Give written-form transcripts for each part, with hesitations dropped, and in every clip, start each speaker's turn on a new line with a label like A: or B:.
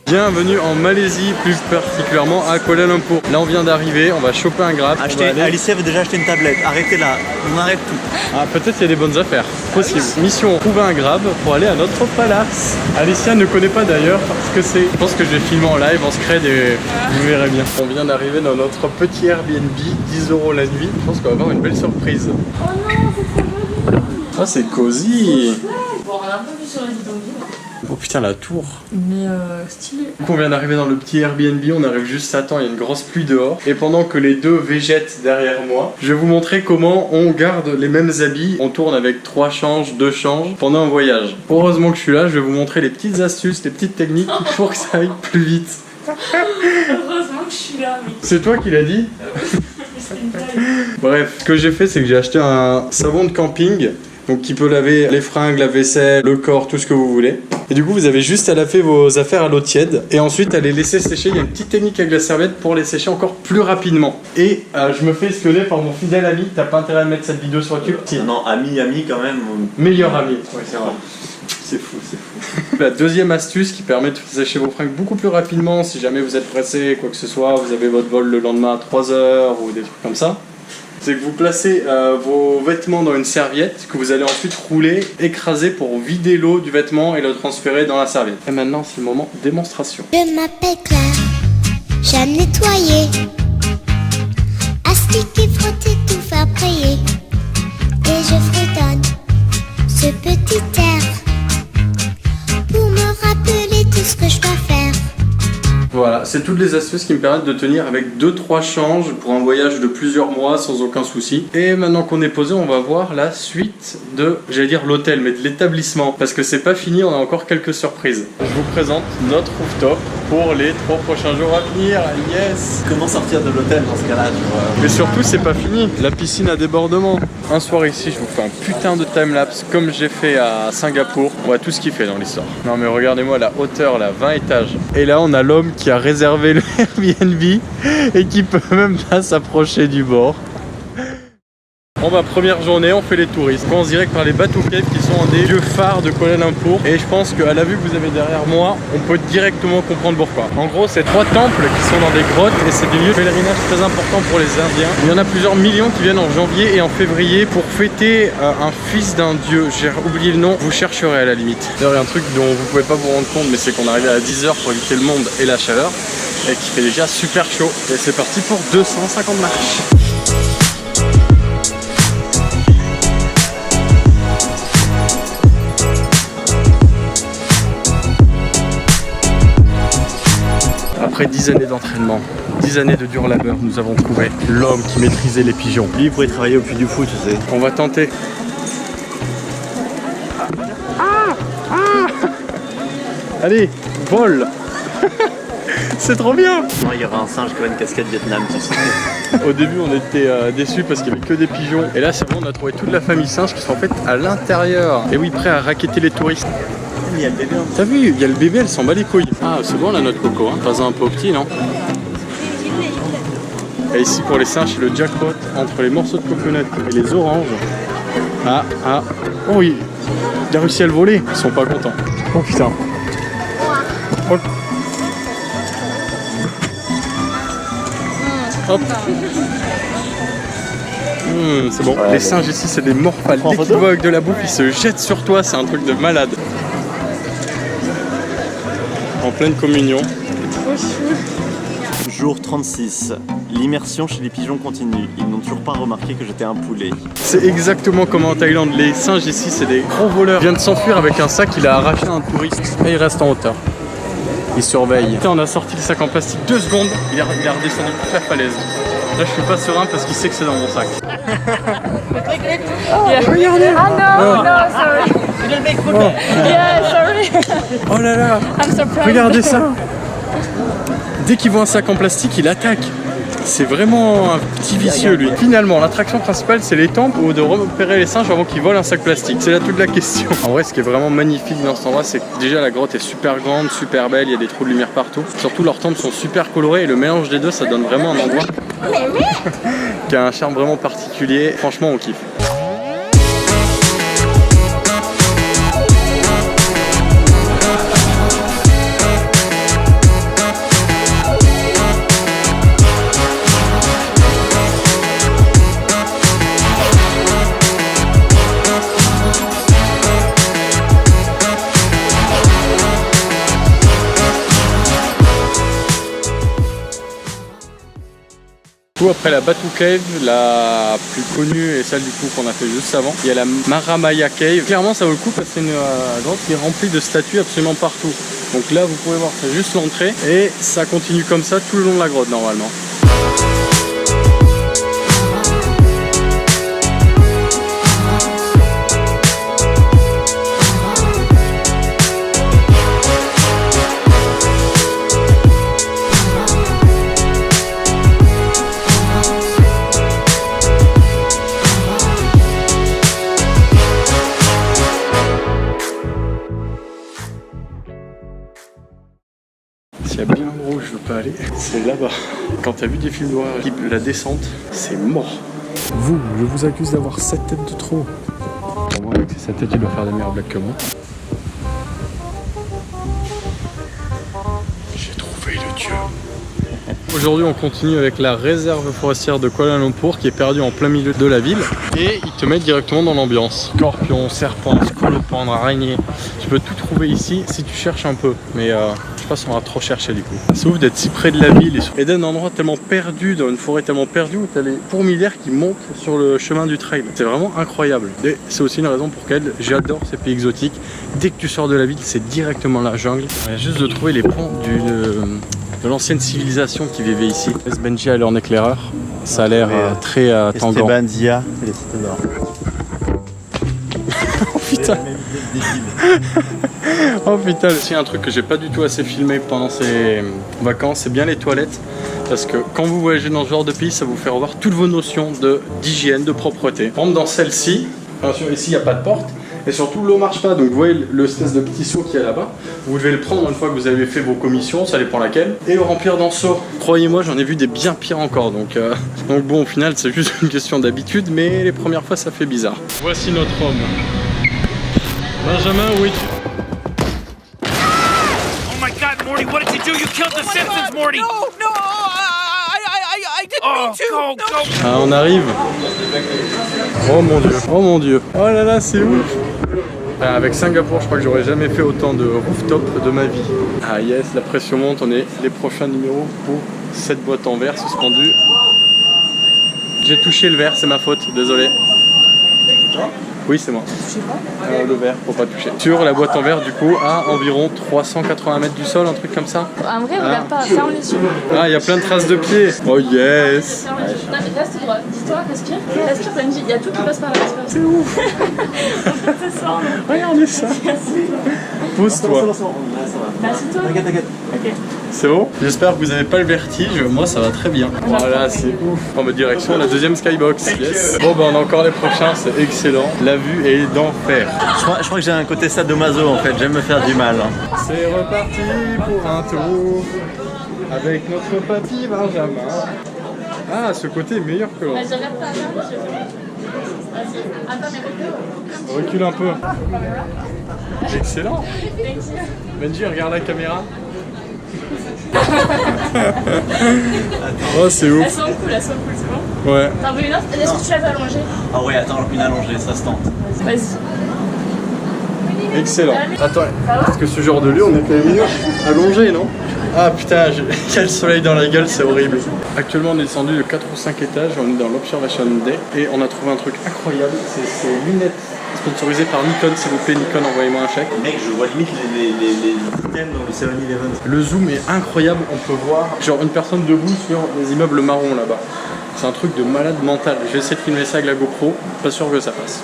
A: Bienvenue en Malaisie, plus particulièrement à Kuala Lumpur. Là on vient d'arriver, on va choper un grab.
B: Alicia veut déjà acheter une tablette, arrêtez là, on arrête tout.
A: Ah, peut-être qu'il y a des bonnes affaires, possible. Mission, trouver un grab pour aller à notre palace. Alicia ne connaît pas d'ailleurs ce que c'est. Je pense que je vais filmer en live, en scred et vous verrez bien. On vient d'arriver dans notre petit Airbnb, 10 € la nuit. Je pense qu'on va avoir une belle surprise.
C: Oh non, c'est trop joli.
A: Ah, c'est cosy.
C: Bon, on a un peu vu sur les bidonvilles.
A: Oh putain, la tour.
C: Mais stylé.
A: Du coup, on vient d'arriver dans le petit Airbnb, on arrive juste à temps, il y a une grosse pluie dehors. Et pendant que les deux végètent derrière moi, je vais vous montrer comment on garde les mêmes habits. On tourne avec 3 changes, 2 changes pendant un voyage. Heureusement que je suis là, je vais vous montrer les petites astuces, les petites techniques pour que ça aille plus vite.
C: Heureusement que je suis là, mais
A: C'est toi qui l'as dit?
C: c'est une blague.
A: Bref, ce que j'ai fait, c'est que j'ai acheté un savon de camping. Donc qui peut laver les fringues, la vaisselle, le corps, tout ce que vous voulez. Et du coup vous avez juste à laver vos affaires à l'eau tiède et ensuite à les laisser sécher. Il y a une petite technique avec la serviette pour les sécher encore plus rapidement. Et je me fais espionner par mon fidèle ami. T'as pas intérêt à mettre cette vidéo sur YouTube? Si.
B: Non, ami quand même.
A: Meilleur ami. Ouais, c'est vrai. C'est fou, c'est fou. La deuxième astuce qui permet de sécher vos fringues beaucoup plus rapidement si jamais vous êtes pressé, quoi que ce soit, vous avez votre vol le lendemain à 3 h ou des trucs comme ça. C'est que vous placez vos vêtements dans une serviette que vous allez ensuite rouler, écraser pour vider l'eau du vêtement et le transférer dans la serviette. Et maintenant, c'est le moment démonstration.
D: Je m'appelle Claire, j'aime nettoyer, astiquer, frotter, tout faire prier. Et je fredonne ce petit air pour me rappeler tout ce que je dois faire.
A: Voilà, c'est toutes les astuces qui me permettent de tenir avec 2-3 changes pour un voyage de plusieurs mois sans aucun souci. Et maintenant qu'on est posé, on va voir la suite de, j'allais dire l'hôtel, mais de l'établissement. Parce que c'est pas fini, on a encore quelques surprises. Je vous présente notre rooftop pour les 3 prochains jours à venir. Yes!
B: Comment sortir de l'hôtel dans ce cas-là, tu vois?
A: Mais surtout, c'est pas fini. La piscine à débordement. Un soir ici, je vous fais un putain de timelapse comme j'ai fait à Singapour. On voit tout ce qu'il fait dans l'histoire. Non mais regardez-moi la hauteur là, 20 étages. Et là, on a l'homme qui a réservé le Airbnb et qui peut même pas s'approcher du bord. Bon bah première journée, on fait les touristes. On commence direct par les Batu Caves qui sont un des lieux phares de Kuala Lumpur. Et je pense qu'à la vue que vous avez derrière moi, on peut directement comprendre pourquoi. En gros, c'est 3 temples qui sont dans des grottes et c'est des lieux de pèlerinage très importants pour les Indiens. Il y en a plusieurs millions qui viennent en janvier et en février pour fêter un fils d'un dieu. J'ai oublié le nom, vous chercherez à la limite. D'ailleurs, il y a un truc dont vous pouvez pas vous rendre compte, mais c'est qu'on arrive à 10 h pour éviter le monde et la chaleur et qu'il fait déjà super chaud. Et c'est parti pour 250 marches. Après 10 années d'entraînement, 10 années de dur labeur, nous avons trouvé l'homme qui maîtrisait les pigeons.
B: Lui, il pourrait travailler au Puy du Fou, tu sais.
A: On va tenter. Allez, vol. C'est trop bien.
B: Non, il y aura un singe qui a une casquette Vietnam, tu sais.
A: Au début, on était déçus parce qu'il n'y avait que des pigeons. Et là, c'est bon, on a trouvé toute la famille singe qui sont en fait à l'intérieur. Et oui, prêts à racketter les touristes.
B: Il y a le bébé.
A: T'as vu, il y a le bébé, elle s'en bat les couilles. Ah, c'est bon là notre coco, hein. Pas un peu petit, non? Et ici pour les singes, c'est le jackpot entre les morceaux de coconut et les oranges. Ah, oh oui, il a réussi à le voler. Ils sont pas contents. Oh putain. Oh. Hop. C'est bon.
B: Ouais,
A: les singes ici, c'est des morphales. Dès qu'ils voient avec de la bouffe, ils se jettent sur toi. C'est un truc de malade. En pleine communion.
B: Jour 36. L'immersion chez les pigeons continue. Ils n'ont toujours pas remarqué que j'étais un poulet.
A: C'est exactement comme en Thaïlande. Les singes ici, c'est des gros voleurs. Il vient de s'enfuir avec un sac, il a arraché un touriste. Et il reste en hauteur. Il surveille. On a sorti le sac en plastique 2 secondes. Il a redescendu toute la falaise. Là, je suis pas serein parce qu'il sait que c'est dans mon sac.
C: Regardez. Ah non, no, sorry. Yeah, sorry.
A: Oh là là.
C: I'm surprised.
A: Regardez ça. Dès qu'il voit un sac en plastique, il attaque. C'est vraiment un petit vicieux lui. Finalement, l'attraction principale, c'est les temples ou de repérer les singes avant qu'ils volent un sac plastique. C'est là toute la question. En vrai, ce qui est vraiment magnifique dans cet endroit, c'est que déjà la grotte est super grande, super belle, il y a des trous de lumière partout. Surtout, leurs temples sont super colorés et le mélange des deux, ça donne vraiment un endroit qui a un charme vraiment particulier. Franchement, on kiffe. Du coup, après la Batu Cave, la plus connue et celle du coup qu'on a fait juste avant, il y a la Maramaya Cave. Clairement, ça vaut le coup parce que c'est une grotte qui est remplie de statues absolument partout. Donc là, vous pouvez voir, c'est juste l'entrée et ça continue comme ça tout le long de la grotte normalement. S'il y a bien un endroit où je veux pas aller, c'est là-bas. Quand t'as vu des films d'horreur, la descente, c'est mort. Vous, je vous accuse d'avoir 7 têtes de trop. Pour moi, avec ces 7 têtes, il doit faire des meilleures blagues que moi. J'ai trouvé le dieu. Aujourd'hui, on continue avec la réserve forestière de Kuala Lumpur qui est perdue en plein milieu de la ville. Et ils te mettent directement dans l'ambiance. Scorpions, serpents, scolopendres, araignées. Tu peux tout trouver ici si tu cherches un peu. Mais je sais pas si on va trop chercher du coup. C'est ouf d'être si près de la ville et d'un endroit tellement perdu, dans une forêt tellement perdue où tu as les fourmilières qui montent sur le chemin du trail. C'est vraiment incroyable. Et c'est aussi une raison pour laquelle j'adore ces pays exotiques. Dès que tu sors de la ville, c'est directement la jungle. Il y a juste de trouver les ponts de l'ancienne civilisation qui vivait ici. Benji a l'air en éclaireur. Ça a l'air très tangant.
B: Esteban Zia, c'est les cités d'or.
A: Oh putain. Oh putain. C'est un truc que j'ai pas du tout assez filmé pendant ces vacances, c'est bien les toilettes. Parce que quand vous voyagez dans ce genre de pays, ça vous fait revoir toutes vos notions d'hygiène, de propreté. Par exemple, dans celle-ci, bien sûr, ici il n'y a pas de porte. Et surtout, l'eau marche pas. Donc, vous voyez l'espèce de petit seau qu'il y a là-bas. Vous devez le prendre une fois que vous avez fait vos commissions, ça dépend laquelle, et le remplir dans ce seau. Croyez-moi, j'en ai vu des bien pires encore. Donc bon, au final, c'est juste une question d'habitude, mais les premières fois, ça fait bizarre. Voici notre homme. Benjamin, où es-tu?
E: Oh my God, Morty, what did you do? You killed the Simpsons, Morty!
F: No, I didn't mean to.
E: Go.
A: Ah, on arrive. Oh mon dieu, oh mon dieu. Oh là là, c'est ouf. Avec Singapour, je crois que j'aurais jamais fait autant de rooftop de ma vie. Ah yes, la pression monte, on est les prochains numéros pour cette boîte en verre suspendue. J'ai touché le verre, c'est ma faute, désolé. Oui, c'est moi. Le verre, faut pas toucher. Sur la boîte en verre, du coup, à environ 380 mètres du sol, un truc comme ça.
C: En vrai, regarde pas, ferme les yeux.
A: Ah, il y a plein de traces de pieds. Oh yes.
C: Ferme les yeux. Non, mais reste droit. Dis-toi, respire. Respire, Benji. Il y a tout qui passe par là.
A: C'est ouf.
C: C'est ça.
A: Regardez ça. Pousse-toi.
C: Bah, c'est toi.
B: T'inquiète.
C: Ok.
A: C'est bon? J'espère que vous n'avez pas le vertige. Moi, ça va très bien. Voilà, c'est ouf. En mode direction, la deuxième skybox. Yes. Bon, bah, on a encore les prochains. C'est excellent. La vue est d'enfer.
B: Je crois que j'ai un côté sadomaso en fait, j'aime me faire du mal.
A: C'est reparti pour un tour avec notre papy Benjamin. Ah, ce côté est meilleur que l'autre.
C: Vas-y, regarde pas, ferme les yeux. Vas-y. Attends, mais
A: Recule un peu. Excellent. Benji, regarde la caméra. Oh, c'est
C: elles
A: ouf.
C: sont cool, c'est bon?
A: Ouais.
C: T'en veux une autre? Est-ce que tu l'as allongée?
B: Ah ouais, attends, une allongée, ça se tente.
C: Vas-y.
A: Excellent. Attends, parce que ce genre de lieu, on est quand même mieux allongé, non? Ah putain, il y a le soleil dans la gueule, c'est horrible. Actuellement, on est descendu de 4 ou 5 étages, on est dans l'Observation Day et on a trouvé un truc incroyable, c'est ces lunettes sponsorisées par Nikon. S'il vous plaît, Nikon, envoyez-moi un chèque.
B: Mec, je vois limite les items dans le 7-Eleven.
A: Le zoom est incroyable, on peut voir genre une personne debout sur des immeubles marrons là-bas. C'est un truc de malade mental. Je vais essayer de filmer ça avec la GoPro, pas sûr que ça passe.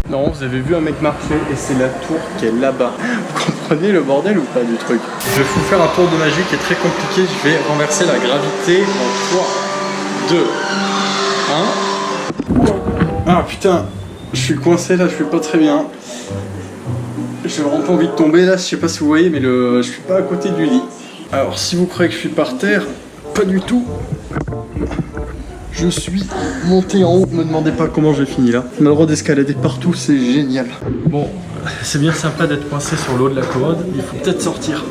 A: Non, vous avez vu un mec marcher et c'est la tour qui est là-bas. Vous comprenez le bordel ou pas du truc? Je vais vous faire un tour de magie qui est très compliqué. Je vais renverser la gravité en 3, 2, 1. Ah putain, je suis coincé là, je suis pas très bien. J'ai vraiment pas envie de tomber là, je sais pas si vous voyez, mais je suis pas à côté du lit. Alors si vous croyez que je suis par terre, pas du tout. Je suis monté en haut, me demandez pas comment j'ai fini là. On a le droit d'escalader partout, c'est génial. Bon, c'est bien sympa d'être coincé sur le haut de la commode, il faut peut-être sortir.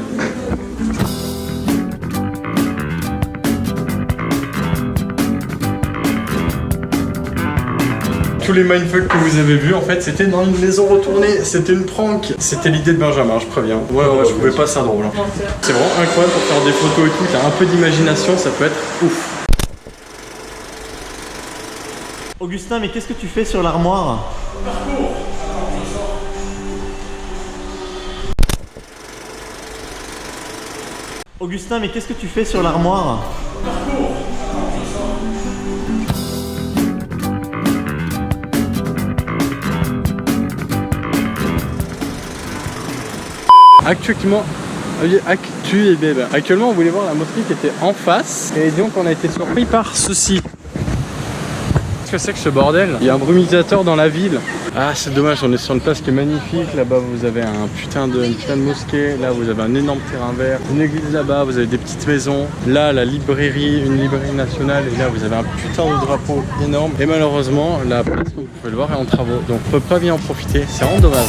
A: tous les mindfucks que vous avez vus, en fait, c'était dans une maison retournée. C'était une prank. C'était l'idée de Benjamin, je préviens. Ouais, je trouvais pas ça drôle. Hein. C'est vraiment incroyable pour faire des photos et tout. T'as un peu d'imagination, ça peut être ouf.
B: Augustin, mais qu'est-ce que tu fais sur l'armoire? Augustin, mais qu'est-ce que tu fais sur l'armoire?
A: Actuellement, on voulait voir la mosquée qui était en face. Et donc, on a été surpris par ceci. Qu'est-ce que c'est que ce bordel? Il y a un brumisateur dans la ville. Ah, c'est dommage, on est sur une place qui est magnifique. Là-bas, vous avez une putain de mosquée. Là, vous avez un énorme terrain vert. Une église là-bas, vous avez des petites maisons. Là, la librairie, une librairie nationale. Et là, vous avez un putain de drapeau énorme. Et malheureusement, la place, comme vous pouvez le voir, est en travaux. Donc, on peut pas bien en profiter. C'est vraiment dommage.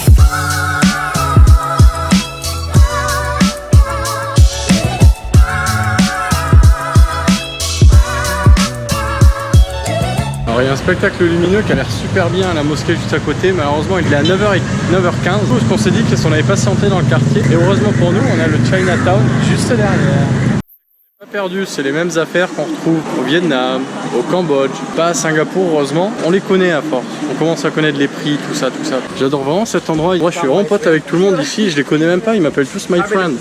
A: Alors, il y a un spectacle lumineux qui a l'air super bien à la mosquée juste à côté. Malheureusement, il est à 9h15. Ce qu'on s'est dit, c'est qu'on avait patienté dans le quartier. Et heureusement pour nous, on a le Chinatown juste derrière. Pas perdu, c'est les mêmes affaires qu'on retrouve au Vietnam, au Cambodge, pas à Singapour heureusement. On les connaît à force, on commence à connaître les prix, tout ça. J'adore vraiment cet endroit. Moi je suis vraiment pote avec tout le monde ici, je les connais même pas, ils m'appellent tous my friend.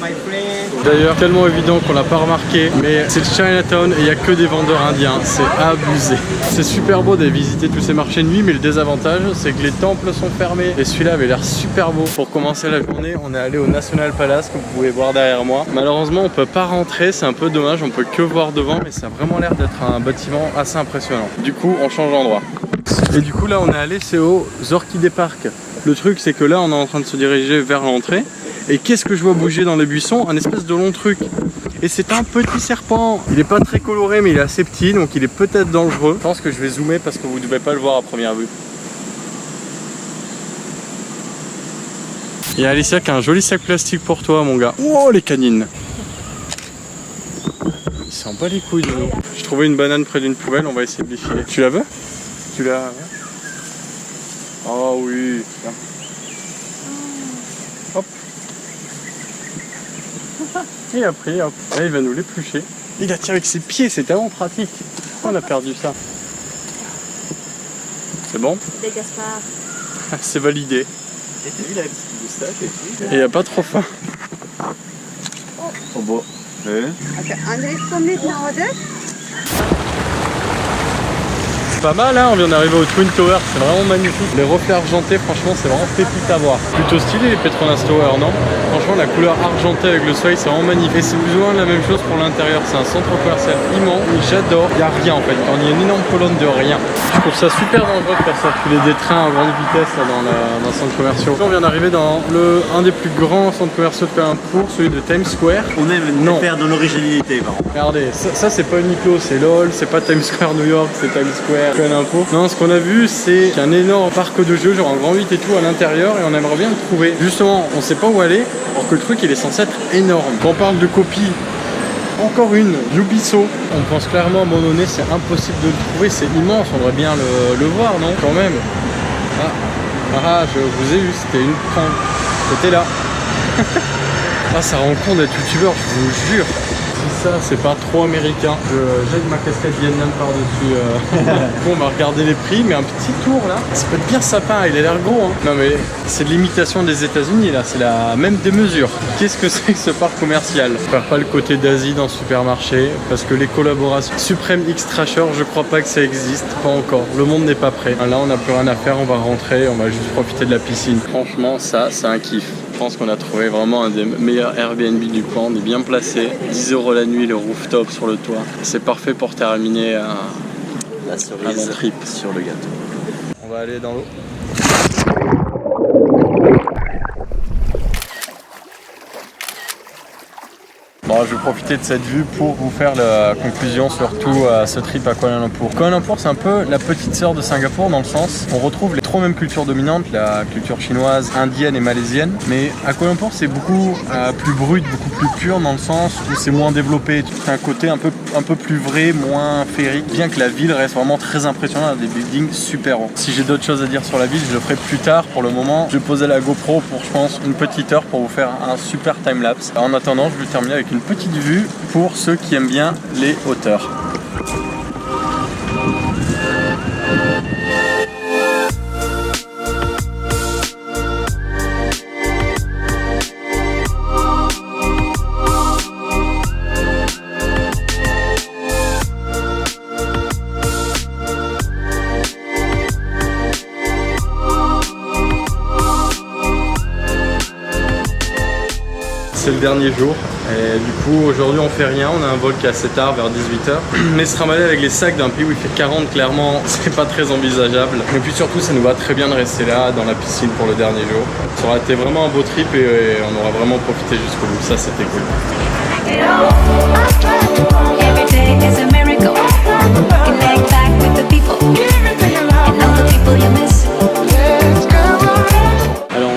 A: D'ailleurs, tellement évident qu'on l'a pas remarqué, mais c'est le Chinatown et il n'y a que des vendeurs indiens, c'est abusé. C'est super beau d'aller visiter tous ces marchés de nuit, mais le désavantage c'est que les temples sont fermés. Et celui-là avait l'air super beau. Pour commencer la journée, on est allé au National Palace, comme vous pouvez voir derrière moi. Malheureusement, on peut pas rentrer, c'est un peu dommage. On peut que voir devant, mais ça a vraiment l'air d'être un bâtiment assez impressionnant. Du coup, on change d'endroit. Et du coup, là, on est allé, c'est au Orchidée Park. Le truc, c'est que là, on est en train de se diriger vers l'entrée. Et qu'est-ce que je vois bouger dans les buissons? Un espèce de long truc. Et c'est un petit serpent. Il est pas très coloré, mais il est assez petit, donc il est peut-être dangereux. Je pense que je vais zoomer parce que vous ne devez pas le voir à première vue. Il y a Alicia qui a un joli sac plastique pour toi, mon gars. Oh, les canines! Il s'en bat les couilles de nous. J'ai trouvé une banane près d'une poubelle, on va essayer de les filer. Tu la veux? Tu la... Oh oui, tiens. Hop. Il a pris, hop. Là, il va nous l'éplucher. Il la tient avec ses pieds, c'est tellement pratique. Pourquoi on a perdu ça? C'est bon?
C: Des Gaspard.
A: C'est validé.
B: Et t'as vu la petite moustache et tout?
A: Et il n'y a pas trop faim.
B: Oh bon.
F: André, combien order?
A: Pas mal, hein, on vient d'arriver au Twin Tower, c'est vraiment magnifique. Les reflets argentés, franchement, c'est vraiment pépite à voir. Plutôt stylé les Petronas Tower, non? Franchement, la couleur argentée avec le soleil, c'est vraiment magnifique. Et c'est plus ou moins la même chose pour l'intérieur. C'est un centre commercial immense. J'adore. Il n'y a rien en fait. Il y a une énorme colonne de rien. Je trouve ça super dangereux de faire circuler des trains à grande vitesse là, dans le centre commercial. On vient d'arriver dans un des plus grands centres commerciaux de Kuala Lumpur, celui de Times Square.
B: On aime faire dans l'originalité, par contre.
A: Regardez, ça c'est pas Uniqlo, c'est LOL, c'est pas Times Square New York, c'est Times Square Kuala Lumpur. Non, ce qu'on a vu, c'est qu'il y a un énorme parc de jeux, genre en grand 8 et tout à l'intérieur, et on aimerait bien le trouver. Justement, on sait pas où aller, alors que le truc il est censé être énorme. Quand on parle de copies, encore une, Ubisoft. On pense clairement à un moment donné, c'est impossible de le trouver, c'est immense, on devrait bien le voir, non? Quand même. Je vous ai eu, c'était une prank. C'était là. Ah, ça rend compte d'être youtubeur, je vous jure. Si ça, c'est pas trop américain. Je jette ma casquette Vietnam par-dessus. Bon, on va regarder les prix, mais un petit tour là, ça peut être bien sympa, il a l'air gros. Hein. Non, mais c'est de l'imitation des États-Unis là, c'est la même démesure. Qu'est-ce que c'est que ce parc commercial? Je perds pas le côté d'Asie dans le supermarché, parce que les collaborations Supreme X Trasher, je crois pas que ça existe, pas encore. Le monde n'est pas prêt. Là, on n'a plus rien à faire, on va rentrer, on va juste profiter de la piscine. Franchement, ça, c'est un kiff. Je pense qu'on a trouvé vraiment un des meilleurs Airbnb du coin, on est bien placé. 10 € la nuit, le rooftop sur le toit. C'est parfait pour terminer
B: la cerise
A: trip
B: sur le gâteau.
A: On va aller dans l'eau. Bon, je vais profiter de cette vue pour vous faire la conclusion sur tout ce trip à Kuala Lumpur. Kuala Lumpur, c'est un peu la petite sœur de Singapour dans le sens, on retrouve les trois mêmes cultures dominantes, la culture chinoise, indienne et malaisienne. Mais à Kuala Lumpur, c'est beaucoup plus brut, beaucoup plus pur dans le sens où c'est moins développé. C'est un côté un peu plus vrai, moins féerique. Bien que la ville reste vraiment très impressionnante, des buildings super hauts. Si j'ai d'autres choses à dire sur la ville, je le ferai plus tard. Pour le moment, je vais poser la GoPro pour, je pense, une petite heure pour vous faire un super timelapse. En attendant, je vais terminer avec une petite vue pour ceux qui aiment bien les hauteurs. C'est le dernier jour et du coup aujourd'hui on fait rien, on a un vol qui est assez tard vers 18h mais se trimballer avec les sacs d'un pays où il fait 40 clairement c'est pas très envisageable et puis surtout ça nous va très bien de rester là dans la piscine pour le dernier jour. Ça aura été vraiment un beau trip et on aura vraiment profité jusqu'au bout, ça c'était cool.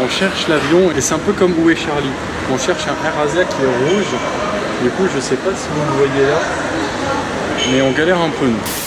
A: On cherche l'avion et c'est un peu comme Où est Charlie. On cherche un Air Asia qui est rouge. Du coup, je sais pas si vous le voyez là, mais on galère un peu nous.